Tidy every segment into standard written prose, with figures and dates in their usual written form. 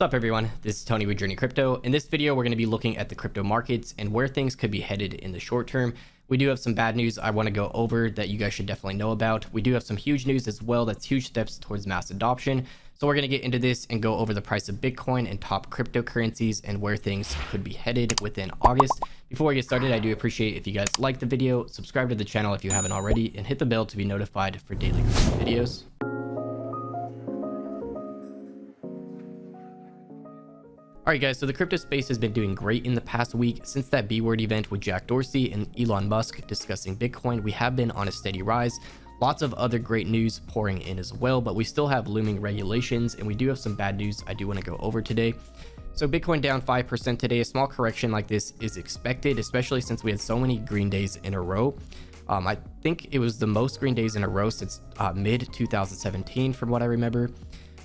What's up everyone, this is Tony with JRNYcrypto. In this video we're going to be looking at the crypto markets and where things could be headed in the short term. We do have some bad news I want to go over that you guys should definitely know about. We do have some huge news as well, that's huge steps towards mass adoption. So we're going to get into this and go over the price of Bitcoin and top cryptocurrencies and where things could be headed within August. Before we get started, I do appreciate if you guys like the video, subscribe to the channel if you haven't already, and hit the bell to be notified for daily videos. Alright guys, so the crypto space has been doing great in the past week. Since that B-word event with Jack Dorsey and Elon Musk discussing Bitcoin, we have been on a steady rise. Lots of other great news pouring in as well, but we still have looming regulations and we do have some bad news I do want to go over today. So Bitcoin down 5% today. A small correction like this is expected, especially since we had so many green days in a row. I think it was the most green days in a row since mid 2017 from what I remember.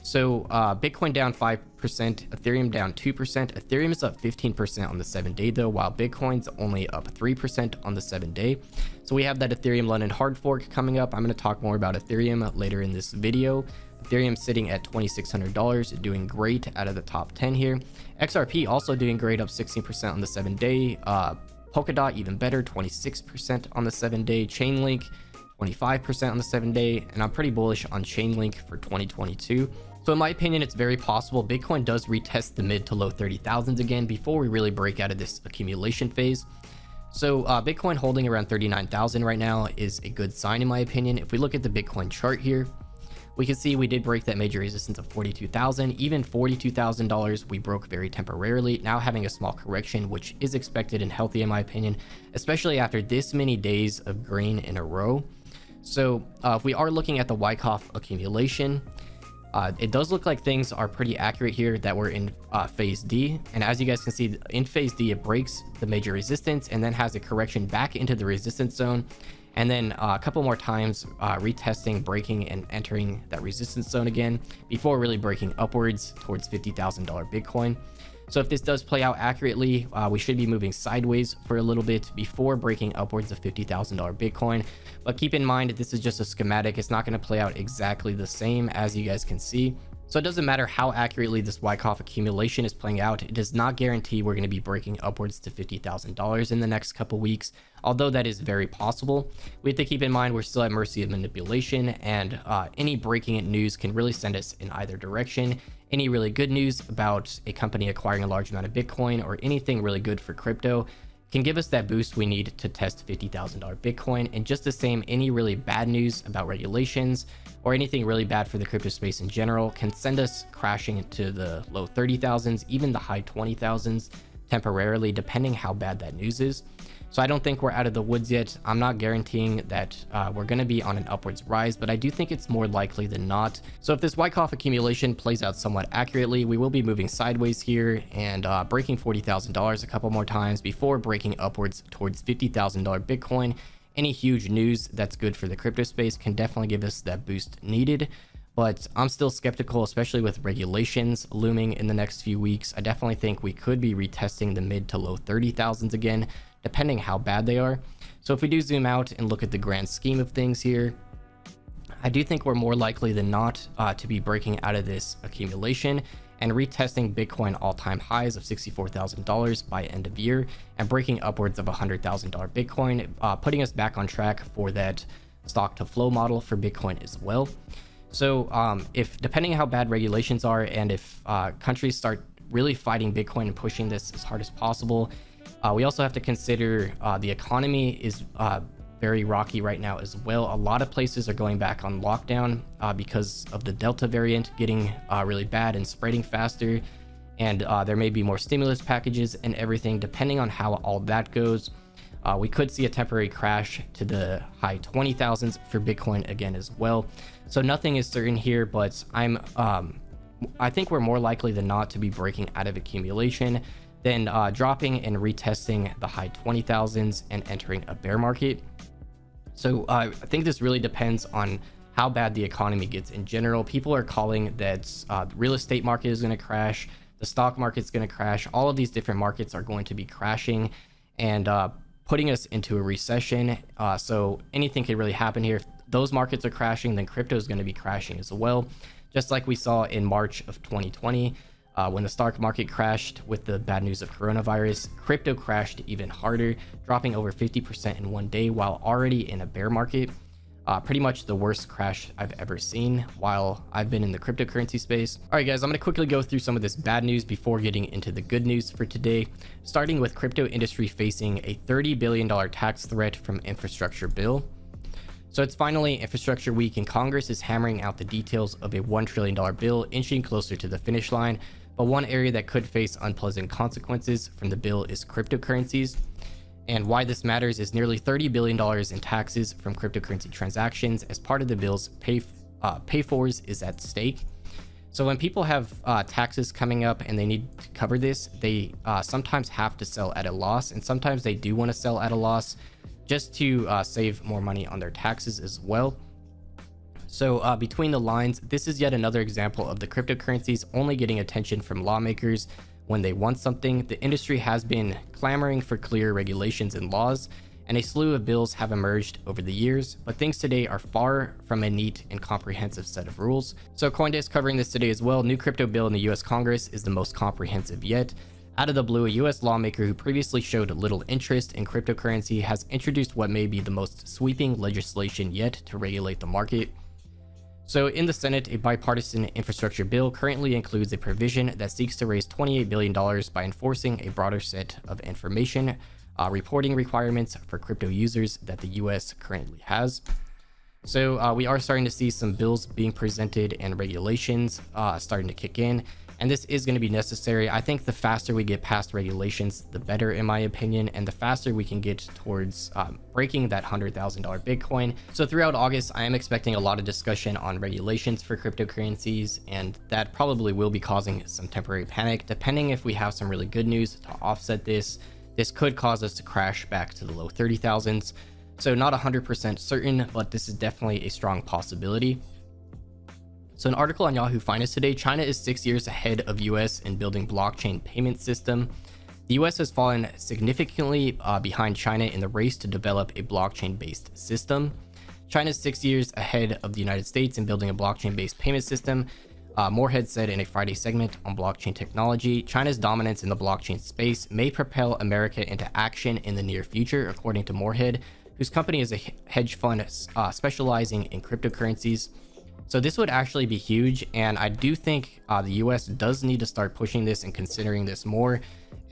So Bitcoin down 5%, Ethereum down 2%. Ethereum is up 15% on the 7-day though, while Bitcoin's only up 3% on the 7-day. So we have that Ethereum London hard fork coming up. I'm going to talk more about Ethereum later in this video. Ethereum sitting at $2,600, doing great out of the top 10 here. XRP also doing great, up 16% on the 7-day. Polkadot even better, 26% on the 7-day. Chainlink 25% on the 7-day, and I'm pretty bullish on Chainlink for 2022. So in my opinion, it's very possible Bitcoin does retest the mid to low 30,000s again before we really break out of this accumulation phase. So Bitcoin holding around 39,000 right now is a good sign in my opinion. If we look at the Bitcoin chart here, we can see we did break that major resistance of 42,000, even $42,000 we broke very temporarily, now having a small correction, which is expected and healthy in my opinion, especially after this many days of green in a row. So if we are looking at the Wyckoff accumulation, it does look like things are pretty accurate here, that we're in phase D. And as you guys can see, in phase D, it breaks the major resistance and then has a correction back into the resistance zone. And then a couple more times retesting, breaking, and entering that resistance zone again before really breaking upwards towards $50,000 Bitcoin. So if this does play out accurately, we should be moving sideways for a little bit before breaking upwards of $50,000 Bitcoin. But keep in mind, this is just a schematic. It's not going to play out exactly the same as you guys can see. So it doesn't matter how accurately this Wyckoff accumulation is playing out. It does not guarantee we're going to be breaking upwards to $50,000 in the next couple weeks, although that is very possible. We have to keep in mind we're still at mercy of manipulation, and any breaking news can really send us in either direction. Any really good news about a company acquiring a large amount of Bitcoin or anything really good for crypto can give us that boost we need to test $50,000 Bitcoin. And just the same, any really bad news about regulations or anything really bad for the crypto space in general can send us crashing into the low 30,000s, even the high 20,000s temporarily, depending how bad that news is. So I don't think we're out of the woods yet. I'm not guaranteeing that we're going to be on an upwards rise, but I do think it's more likely than not. So if this Wyckoff accumulation plays out somewhat accurately, we will be moving sideways here and breaking $40,000 a couple more times before breaking upwards towards $50,000 Bitcoin. Any huge news that's good for the crypto space can definitely give us that boost needed. But I'm still skeptical, especially with regulations looming in the next few weeks. I definitely think we could be retesting the mid to low 30,000s again, depending how bad they are. So if we do zoom out and look at the grand scheme of things here, I do think we're more likely than not to be breaking out of this accumulation and retesting Bitcoin all-time highs of $64,000 by end of year and breaking upwards of $100,000 Bitcoin, putting us back on track for that stock to flow model for Bitcoin as well. So if depending on how bad regulations are and if countries start really fighting Bitcoin and pushing this as hard as possible, we also have to consider the economy is very rocky right now as well. A lot of places are going back on lockdown because of the Delta variant getting really bad and spreading faster. And there may be more stimulus packages and everything. Depending on how all that goes, we could see a temporary crash to the high 20,000s for Bitcoin again as well. So nothing is certain here, but I think we're more likely than not to be breaking out of accumulation then dropping and retesting the high 20,000s and entering a bear market. So I think this really depends on how bad the economy gets in general. People are calling that the real estate market is going to crash, the stock market is going to crash. All of these different markets are going to be crashing and putting us into a recession. So anything could really happen here. If those markets are crashing, then crypto is going to be crashing as well. Just like we saw in March of 2020. When the stock market crashed with the bad news of coronavirus, crypto crashed even harder, dropping over 50% in one day while already in a bear market. Pretty much the worst crash I've ever seen while I've been in the cryptocurrency space. All right, guys, I'm going to quickly go through some of this bad news before getting into the good news for today, starting with crypto industry facing a $30 billion tax threat from infrastructure bill. So it's finally infrastructure week and Congress is hammering out the details of a $1 trillion bill inching closer to the finish line. But one area that could face unpleasant consequences from the bill is cryptocurrencies. And why this matters is nearly $30 billion in taxes from cryptocurrency transactions as part of the bill's pay-fors is at stake. So when people have taxes coming up and they need to cover this, they sometimes have to sell at a loss, and sometimes they do want to sell at a loss just to save more money on their taxes as well. So between the lines, this is yet another example of the cryptocurrencies only getting attention from lawmakers when they want something. The industry has been clamoring for clear regulations and laws, and a slew of bills have emerged over the years, but things today are far from a neat and comprehensive set of rules. So CoinDesk covering this today as well. New crypto bill in the US Congress is the most comprehensive yet. Out of the blue, a US lawmaker who previously showed little interest in cryptocurrency has introduced what may be the most sweeping legislation yet to regulate the market. So in the Senate, a bipartisan infrastructure bill currently includes a provision that seeks to raise $28 billion by enforcing a broader set of information reporting requirements for crypto users that the US currently has. So we are starting to see some bills being presented and regulations starting to kick in. And this is going to be necessary. I think the faster we get past regulations, the better, in my opinion, and the faster we can get towards breaking that $100,000 Bitcoin. So throughout August, I am expecting a lot of discussion on regulations for cryptocurrencies, and that probably will be causing some temporary panic. Depending if we have some really good news to offset this, this could cause us to crash back to the low 30,000s. So not 100% certain, but this is definitely a strong possibility. So an article on Yahoo Finance today, China is 6 years ahead of US in building blockchain payment system. The US has fallen significantly behind China in the race to develop a blockchain-based system. China is 6 years ahead of the United States in building a blockchain-based payment system. Moorhead said in a Friday segment on blockchain technology, China's dominance in the blockchain space may propel America into action in the near future, according to Moorhead, whose company is a hedge fund specializing in cryptocurrencies. So this would actually be huge, and I do think the US does need to start pushing this and considering this more.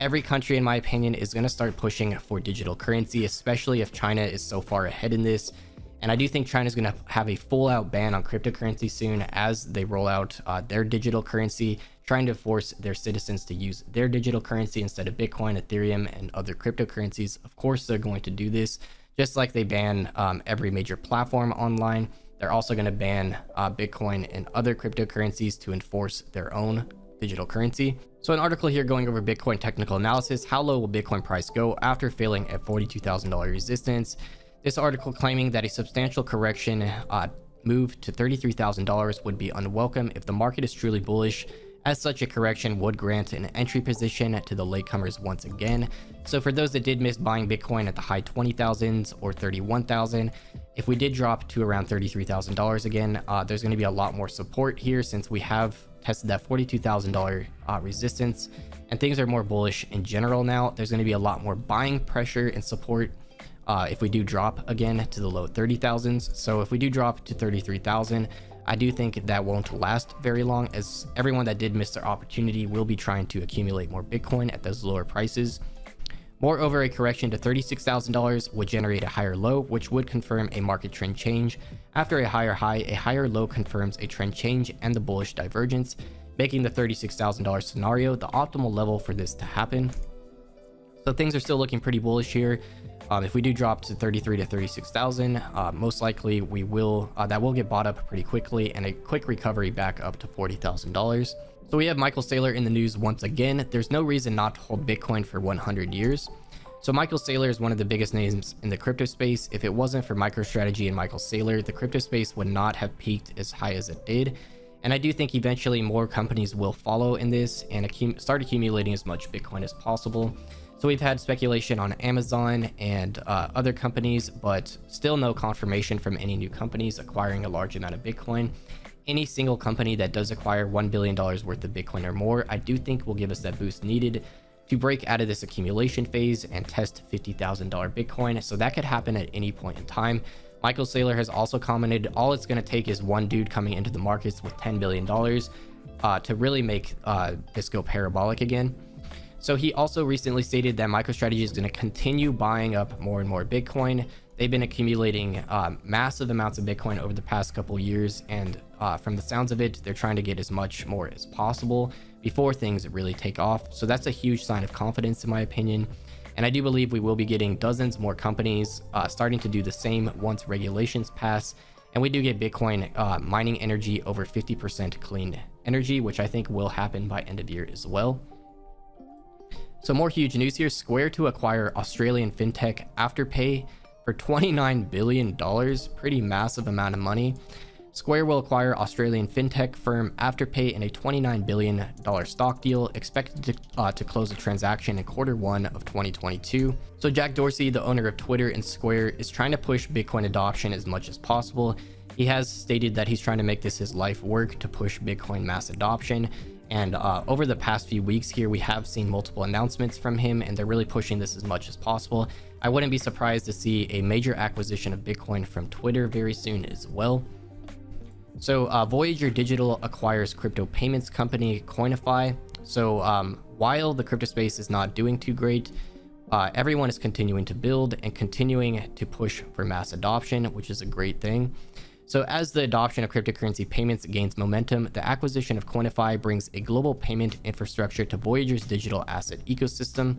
Every country, in my opinion, is going to start pushing for digital currency, especially if China is so far ahead in this. And I do think China is going to have a full-out ban on cryptocurrency soon as they roll out their digital currency, trying to force their citizens to use their digital currency instead of Bitcoin, Ethereum, and other cryptocurrencies. Of course, they're going to do this, just like they ban every major platform online. They're also going to ban Bitcoin and other cryptocurrencies to enforce their own digital currency. So an article here going over Bitcoin technical analysis, how low will Bitcoin price go after failing at $42,000 resistance? This article claiming that a substantial correction move to $33,000 would be unwelcome if the market is truly bullish, as such a correction would grant an entry position to the latecomers once again. So for those that did miss buying Bitcoin at the high 20,000s or 31,000, if we did drop to around $33,000 again, there's going to be a lot more support here since we have tested that $42,000 resistance, and things are more bullish in general now. There's going to be a lot more buying pressure and support if we do drop again to the low 30,000s. So if we do drop to 33,000, I do think that won't last very long, as everyone that did miss their opportunity will be trying to accumulate more Bitcoin at those lower prices. Moreover, a correction to $36,000 would generate a higher low, which would confirm a market trend change. After a higher high, a higher low confirms a trend change and the bullish divergence, making the $36,000 scenario the optimal level for this to happen. So things are still looking pretty bullish here. If we do drop to 33 to 36,000, most likely we will that will get bought up pretty quickly, and a quick recovery back up to $40,000. So we have Michael Saylor in the news once again. There's no reason not to hold Bitcoin for 100 years. So Michael Saylor is one of the biggest names in the crypto space. If it wasn't for MicroStrategy and Michael Saylor, the crypto space would not have peaked as high as it did. And I do think eventually more companies will follow in this and start accumulating as much Bitcoin as possible. So we've had speculation on Amazon and other companies, but still no confirmation from any new companies acquiring a large amount of Bitcoin. Any single company that does acquire $1 billion worth of Bitcoin or more, I do think will give us that boost needed to break out of this accumulation phase and test $50,000 Bitcoin. So that could happen at any point in time. Michael Saylor has also commented, all it's going to take is one dude coming into the markets with $10 billion to really make this go parabolic again. So he also recently stated that MicroStrategy is going to continue buying up more and more Bitcoin. They've been accumulating massive amounts of Bitcoin over the past couple years, and from the sounds of it, they're trying to get as much more as possible before things really take off. So that's a huge sign of confidence in my opinion. And I do believe we will be getting dozens more companies starting to do the same once regulations pass. And we do get Bitcoin mining energy over 50% clean energy, which I think will happen by end of year as well. So more huge news here. Square to acquire Australian fintech Afterpay for $29 billion. Pretty massive amount of money. Square will acquire Australian fintech firm Afterpay in a $29 billion stock deal, expected to close a transaction in Q1 of 2022. So Jack Dorsey, the owner of Twitter and Square, is trying to push Bitcoin adoption as much as possible. He has stated that he's trying to make this his life work to push Bitcoin mass adoption. And over the past few weeks here, we have seen multiple announcements from him, and they're really pushing this as much as possible. I wouldn't be surprised to see a major acquisition of Bitcoin from Twitter very soon as well. So Voyager Digital acquires crypto payments company Coinify. So while the crypto space is not doing too great, everyone is continuing to build and continuing to push for mass adoption, which is a great thing. So as the adoption of cryptocurrency payments gains momentum, the acquisition of Coinify brings a global payment infrastructure to Voyager's digital asset ecosystem.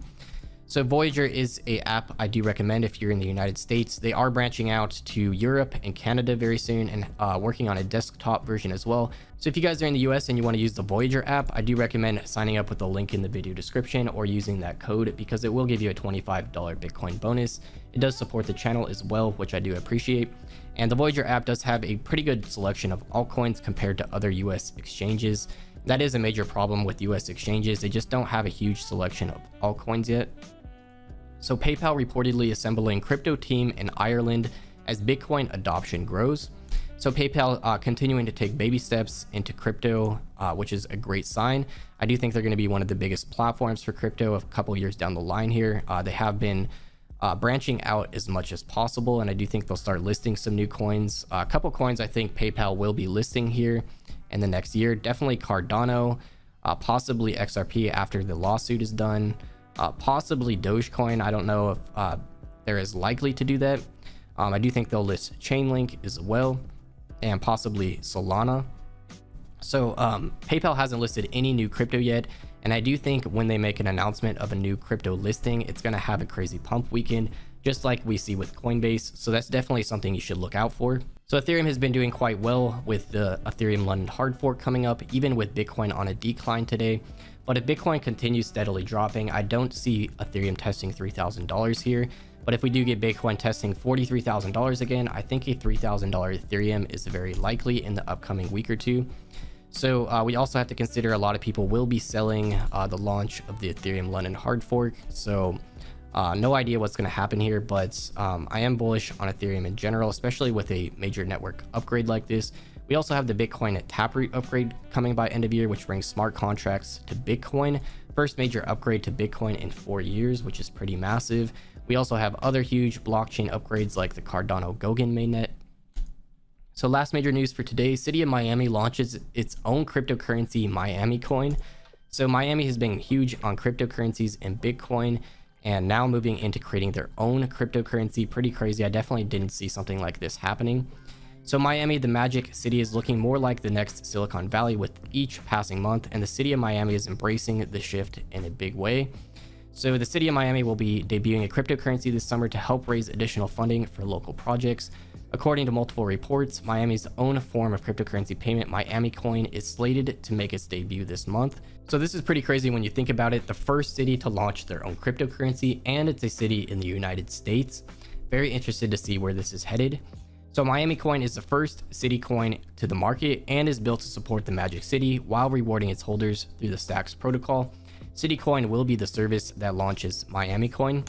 So Voyager is an app I do recommend if you're in the United States. They are branching out to Europe and Canada very soon, and working on a desktop version as well. So if you guys are in the US and you want to use the Voyager app, I do recommend signing up with the link in the video description or using that code, because it will give you a $25 Bitcoin bonus. It does support the channel as well, which I do appreciate. And the Voyager app does have a pretty good selection of altcoins compared to other US exchanges. That is a major problem with US exchanges. They just don't have a huge selection of altcoins yet. So PayPal reportedly assembling crypto team in Ireland as Bitcoin adoption grows. So PayPal continuing to take baby steps into crypto, which is a great sign. I do think they're going to be one of the biggest platforms for crypto a couple years down the line here. They have been branching out as much as possible, and I do think they'll start listing some new coins. A couple coins I think PayPal will be listing here in the next year. Definitely Cardano, possibly XRP after the lawsuit is done. Possibly Dogecoin. I don't know if they're as likely to do that. I do think they'll list Chainlink as well, and possibly Solana. So PayPal hasn't listed any new crypto yet, and I do think when they make an announcement of a new crypto listing, it's going to have a crazy pump weekend, just like we see with Coinbase. So that's definitely something you should look out for. So Ethereum has been doing quite well with the Ethereum London hard fork coming up, even with Bitcoin on a decline today. But if Bitcoin continues steadily dropping, I don't see Ethereum testing $3,000 here. But if we do get Bitcoin testing $43,000 again, I think a $3,000 Ethereum is very likely in the upcoming week or two. So we also have to consider a lot of people will be selling the launch of the Ethereum London hard fork. So no idea what's going to happen here, but I am bullish on Ethereum in general, especially with a major network upgrade like this. We also have the Bitcoin Taproot upgrade coming by end of year, which brings smart contracts to Bitcoin. First major upgrade to Bitcoin in 4 years, which is pretty massive. We also have other huge blockchain upgrades like the Cardano Goguen mainnet. So last major news for today, City of Miami launches its own cryptocurrency, MiamiCoin. So Miami has been huge on cryptocurrencies and Bitcoin, and now moving into creating their own cryptocurrency. Pretty crazy. I definitely didn't see something like this happening. So Miami, the Magic City, is looking more like the next Silicon Valley with each passing month, and the City of Miami is embracing the shift in a big way. So the City of Miami will be debuting a cryptocurrency this summer to help raise additional funding for local projects. According to multiple reports, Miami's own form of cryptocurrency payment, MiamiCoin, is slated to make its debut this month. So this is pretty crazy when you think about it. The first city to launch their own cryptocurrency, and it's a city in the United States. Very interested to see where this is headed. So MiamiCoin is the first city coin to the market and is built to support the Magic City while rewarding its holders through the Stacks protocol. CityCoin will be the service that launches MiamiCoin.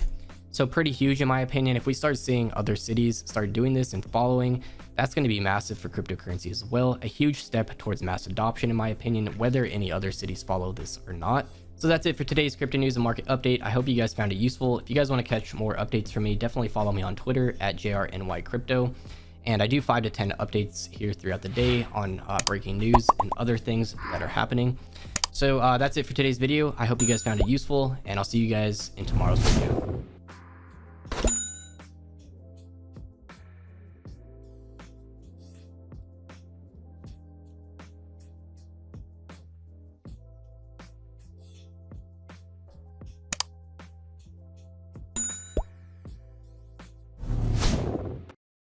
So pretty huge in my opinion. If we start seeing other cities start doing this and following, that's going to be massive for cryptocurrency as well. A huge step towards mass adoption in my opinion, whether any other cities follow this or not. So that's it for today's crypto news and market update. I hope you guys found it useful. If you guys want to catch more updates from me, definitely follow me on Twitter at JRNYcrypto. And I do 5 to 10 updates here throughout the day on breaking news and other things that are happening. So that's it for today's video. I hope you guys found it useful, and I'll see you guys in tomorrow's video.